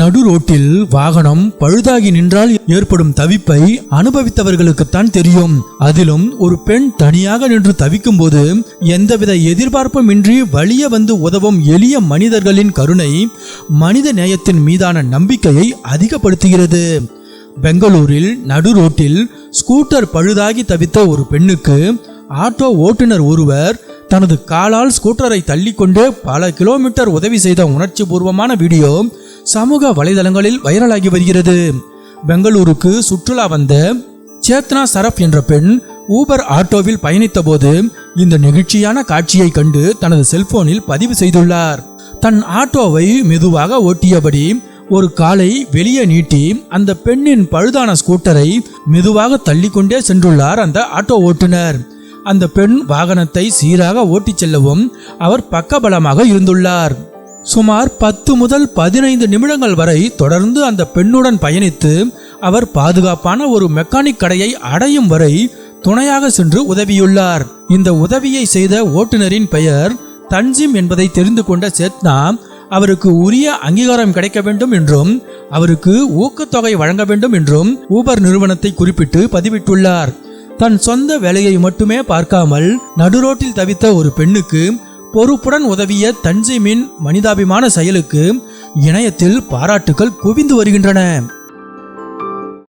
நடு ரோட்டில் வாகனம் பழுதாகி நின்றால் ஏற்படும் தவிப்பை அனுபவித்தவர்களுக்குத்தான் தெரியும். அதிலும் ஒரு பெண் தனியாக நின்று தவிக்கும் போது எந்தவித எதிர்பார்ப்பும் இன்றி வலிய வந்து உதவும் எளிய மனிதர்களின் கருணை மனித நேயத்தின் மீதான நம்பிக்கையை அதிகப்படுத்துகிறது. பெங்களூரில் நடு ரோட்டில் ஸ்கூட்டர் பழுதாகி தவித்த ஒரு பெண்ணுக்கு ஆட்டோ ஓட்டுநர் ஒருவர் தனது காலால் ஸ்கூட்டரை தள்ளிக்கொண்டு பல கிலோமீட்டர் உதவி செய்த உணர்ச்சி பூர்வமான வீடியோ சமூக வலைதளங்களில் வைரலாகி வருகிறது. பெங்களூருக்கு சுற்றுலா வந்த சேத்னா சரப் என்ற பெண் ஊபர் ஆட்டோவில் பயணித்த போது இந்த நெகிழ்ச்சியான காட்சியை கண்டு தனது செல்போனில் பதிவு செய்துள்ளார். தன் ஆட்டோவை மெதுவாக ஓட்டியபடி ஒரு காலை வெளியே நீட்டி அந்த பெண்ணின் பழுதான ஸ்கூட்டரை மெதுவாக தள்ளிக்கொண்டே சென்றுள்ளார் அந்த ஆட்டோ ஓட்டுநர். அந்த பெண் வாகனத்தை சீராக ஓட்டிச் செல்லவும் அவர் பக்கபலமாக இருந்துள்ளார். சுமார் 10 முதல் 15 நிமிடங்கள் வரை தொடர்ந்து அந்த பெண்ணுடன் பயணித்து அவர் பாதுகாப்பான ஒரு மெக்கானிக் கடையை அடையும் வரை துணையாக சென்று உதவியுள்ளார். இந்த உதவியை செய்த ஓட்டுநரின் பெயர் தன்ஜிம் என்பதை தெரிந்து கொண்ட சேத்னா அவருக்கு உரிய அங்கீகாரம் கிடைக்க வேண்டும் என்றும் அவருக்கு ஊக்கத்தொகை வழங்க வேண்டும் என்றும் ஊபர் நிறுவனத்தை குறிப்பிட்டு பதிவிட்டுள்ளார். தன் சொந்த வேலையை மட்டுமே பார்க்காமல் நடுரோட்டில் தவித்த ஒரு பெண்ணுக்கு பொறுப்புடன் உதவிய தன்ஜிமின் மனிதாபிமான செயலுக்கு இணையத்தில் பாராட்டுக்கள் குவிந்து வருகின்றன.